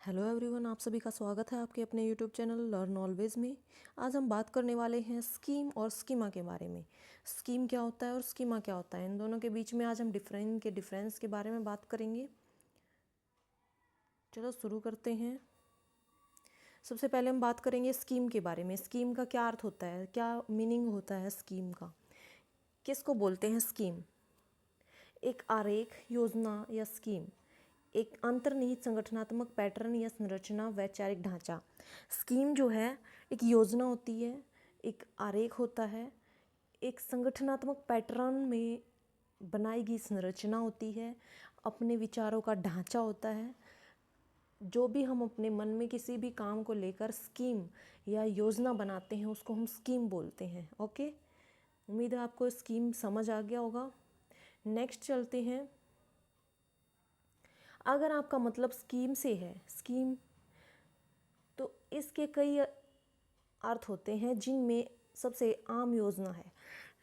Hello everyone, आप सभी का स्वागत है आपके अपने यूट्यूब चैनल लर्न ऑलवेज में। आज हम बात करने वाले हैं स्कीम और स्कीमा के बारे में। स्कीम क्या होता है और स्कीमा क्या होता है, इन दोनों के बीच में आज हम डिफरेंस के बारे में बात करेंगे। चलो शुरू करते हैं। सबसे पहले हम बात करेंगे स्कीम के बारे में। स्कीम का क्या अर्थ होता है, क्या मीनिंग होता है स्कीम का, किसको बोलते हैं स्कीम? एक आरेख, योजना या स्कीम एक अंतर्निहित संगठनात्मक पैटर्न या संरचना, वैचारिक ढांचा। स्कीम जो है एक योजना होती है, एक आरेख होता है, एक संगठनात्मक पैटर्न में बनाई गई संरचना होती है, अपने विचारों का ढांचा होता है। जो भी हम अपने मन में किसी भी काम को लेकर स्कीम या योजना बनाते हैं उसको हम स्कीम बोलते हैं। ओके, उम्मीद है आपको स्कीम समझ आ गया होगा। नेक्स्ट चलते हैं। अगर आपका मतलब स्कीम से है, स्कीम तो इसके कई अर्थ होते हैं जिनमें सबसे आम योजना है।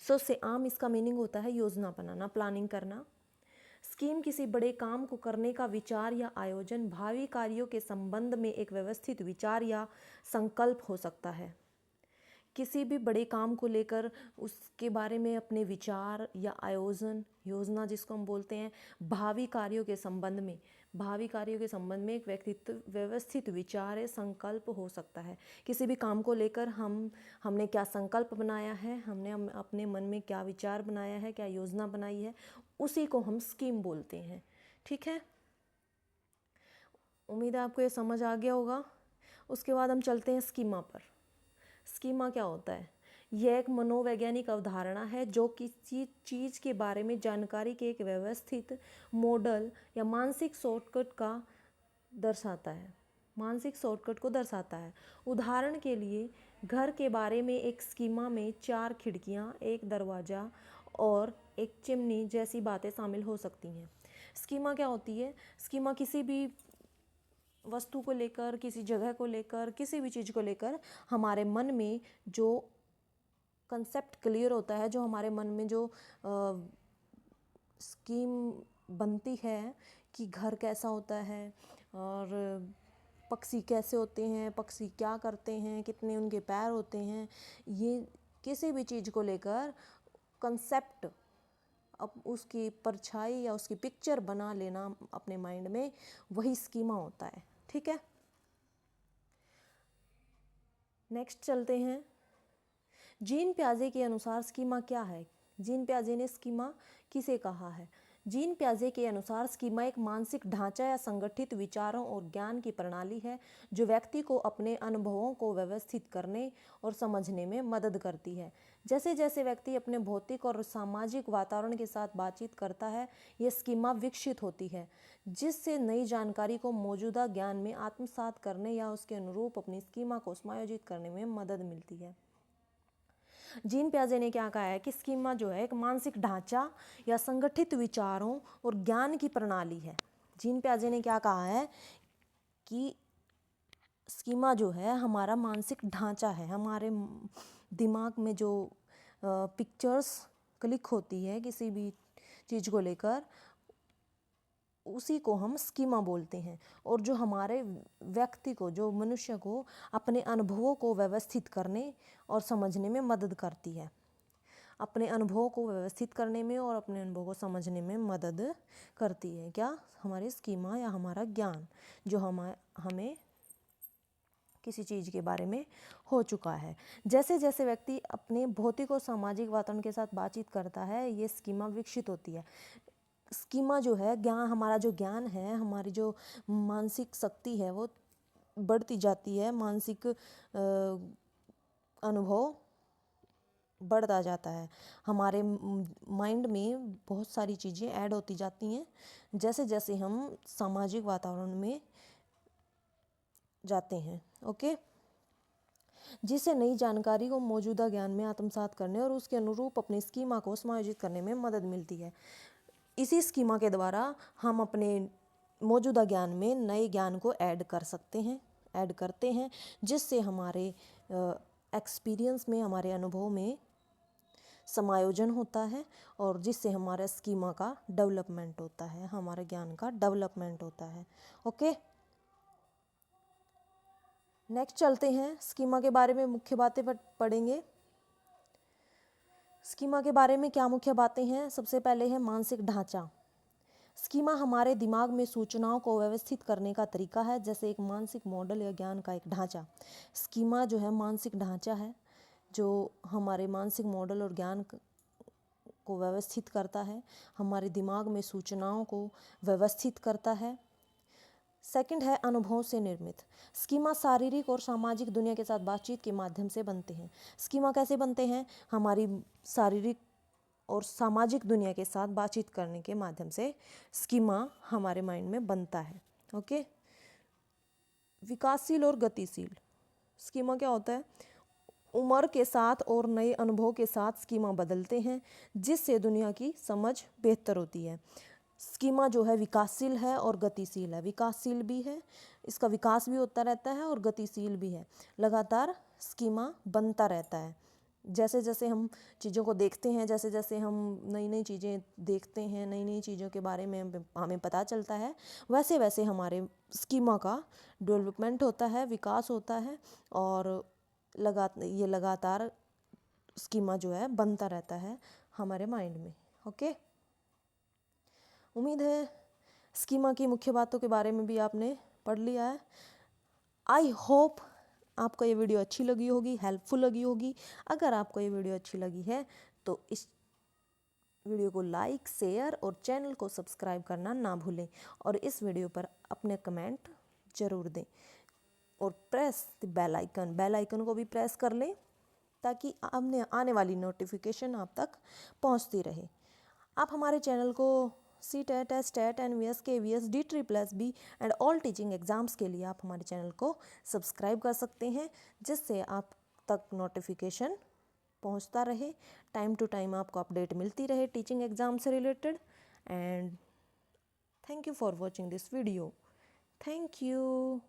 सबसे आम इसका मीनिंग होता है योजना बनाना, प्लानिंग करना। स्कीम किसी बड़े काम को करने का विचार या आयोजन, भावी कार्यों के संबंध में एक व्यवस्थित विचार या संकल्प हो सकता है। किसी भी बड़े काम को लेकर उसके बारे में अपने विचार या आयोजन, योजना जिसको हम बोलते हैं, भावी कार्यों के संबंध में एक व्यवस्थित विचार या संकल्प हो सकता है। किसी भी काम को लेकर हमने क्या संकल्प बनाया है, हमने अपने मन में क्या विचार बनाया है, क्या योजना बनाई है, उसी को हम स्कीम बोलते हैं। ठीक है, उम्मीद है आपको ये समझ आ गया होगा। उसके बाद हम चलते हैं स्कीमा पर। स्कीमा क्या होता है? यह एक मनोवैज्ञानिक अवधारणा है जो किसी चीज़ के बारे में जानकारी के एक व्यवस्थित मॉडल या मानसिक शॉर्टकट को दर्शाता है। उदाहरण के लिए, घर के बारे में एक स्कीमा में 4 खिड़कियां, एक दरवाज़ा और एक चिमनी जैसी बातें शामिल हो सकती हैं। स्कीमा क्या होती है? स्कीमा किसी भी वस्तु को लेकर, किसी जगह को लेकर, किसी भी चीज़ को लेकर हमारे मन में जो कंसेप्ट क्लियर होता है, जो हमारे मन में जो स्कीम बनती है कि घर कैसा होता है और पक्षी कैसे होते हैं, पक्षी क्या करते हैं, कितने उनके पैर होते हैं, ये किसी भी चीज़ को लेकर कंसेप्ट, अब उसकी परछाई या उसकी पिक्चर बना लेना अपने माइंड में, वही स्कीमा होता है। ठीक है, नेक्स्ट चलते हैं। जीन प्याजे के अनुसार स्कीमा क्या है? जीन प्याजे ने स्कीमा किसे कहा है? जीन प्याजे के अनुसार स्कीमा एक मानसिक ढांचा या संगठित विचारों और ज्ञान की प्रणाली है जो व्यक्ति को अपने अनुभवों को व्यवस्थित करने और समझने में मदद करती है। जैसे जैसे व्यक्ति अपने भौतिक और सामाजिक वातावरण के साथ बातचीत करता है, यह स्कीमा विकसित होती है, जिससे नई जानकारी को मौजूदा ज्ञान में आत्मसात करने या उसके अनुरूप अपनी स्कीमा को समायोजित करने में मदद मिलती है। जीन प्याजे ने क्या कहा है कि स्कीमा जो है एक मानसिक ढांचा या संगठित विचारों और ज्ञान की प्रणाली है। जीन प्याजे ने क्या कहा है कि स्कीमा जो है हमारा मानसिक ढांचा है, हमारे दिमाग में जो पिक्चर्स क्लिक होती है किसी भी चीज़ को लेकर, उसी को हम स्कीमा बोलते हैं। और जो हमारे व्यक्ति को, जो मनुष्य को अपने अनुभवों को व्यवस्थित करने और समझने में मदद करती है, अपने अनुभवों को व्यवस्थित करने में और अपने अनुभव को समझने में मदद करती है। क्या? हमारी स्कीमा या हमारा ज्ञान जो हमें किसी चीज़ के बारे में हो चुका है। जैसे जैसे व्यक्ति अपने भौतिक और सामाजिक वातावरण के साथ बातचीत करता है, ये स्कीमा विकसित होती है। स्कीमा जो है ज्ञान, हमारा जो ज्ञान है, हमारी जो मानसिक शक्ति है वो बढ़ती जाती है, मानसिक अनुभव बढ़ता जाता है। हमारे माइंड में बहुत सारी चीज़ें ऐड होती जाती हैं जैसे जैसे हम सामाजिक वातावरण में जाते हैं। ओके, जिससे नई जानकारी को मौजूदा ज्ञान में आत्मसात करने और उसके अनुरूप अपनी स्कीमा को समायोजित करने में मदद मिलती है। इसी स्कीमा के द्वारा हम अपने मौजूदा ज्ञान में नए ज्ञान को ऐड करते हैं, जिससे हमारे एक्सपीरियंस में, हमारे अनुभव में समायोजन होता है और जिससे हमारा स्कीमा का डेवलपमेंट होता है, हमारे ज्ञान का डेवलपमेंट होता है। ओके, नेक्स्ट चलते हैं, स्कीमा के बारे में मुख्य बातें पढ़ेंगे। स्कीमा के बारे में क्या मुख्य बातें हैं? सबसे पहले है मानसिक ढांचा। स्कीमा हमारे दिमाग में सूचनाओं को व्यवस्थित करने का तरीका है, जैसे एक मानसिक मॉडल या ज्ञान का एक ढांचा। स्कीमा जो है मानसिक ढांचा है जो हमारे मानसिक मॉडल और ज्ञान को व्यवस्थित करता है, हमारे दिमाग में सूचनाओं को व्यवस्थित करता है। सेकंड है अनुभव से निर्मित। स्कीमा शारीरिक और सामाजिक दुनिया के साथ बातचीत के माध्यम से बनते हैं। स्कीमा कैसे बनते हैं? हमारी शारीरिक और सामाजिक दुनिया के साथ बातचीत करने के माध्यम से स्कीमा हमारे माइंड में बनता है। ओके। विकासशील और गतिशील। स्कीमा क्या होता है? उम्र के साथ और नए अनुभव के साथ स्कीमा बदलते हैं, जिससे दुनिया की समझ बेहतर होती है। स्कीमा जो है विकासशील है और गतिशील है। विकासशील भी है, इसका विकास भी होता रहता है, और गतिशील भी है। लगातार स्कीमा बनता रहता है। जैसे जैसे हम चीज़ों को देखते हैं, जैसे जैसे हम नई नई चीज़ें देखते हैं, नई नई चीज़ों के बारे में हमें पता चलता है, वैसे वैसे हमारे स्कीमा का डेवलपमेंट होता है, विकास होता है, और ये लगातार स्कीमा जो है बनता रहता है हमारे माइंड में। ओके। उम्मीद है स्कीमा की मुख्य बातों के बारे में भी आपने पढ़ लिया है। आई होप आपको ये वीडियो अच्छी लगी होगी, हेल्पफुल लगी होगी। अगर आपको ये वीडियो अच्छी लगी है तो इस वीडियो को लाइक, शेयर और चैनल को सब्सक्राइब करना ना भूलें, और इस वीडियो पर अपने कमेंट ज़रूर दें, और प्रेस द बेल आइकन को भी प्रेस कर लें ताकि आने वाली नोटिफिकेशन आप तक पहुंचती रहे। आप हमारे चैनल को CTET, STAT, NVS, KVS, DEET, and all teaching exams के लिए आप हमारे चैनल को सब्सक्राइब कर सकते हैं, जिससे आप तक नोटिफिकेशन पहुंचता रहे, टाइम टू टाइम आपको अपडेट मिलती रहे टीचिंग एग्ज़ाम से related. And thank you for watching this video. Thank you.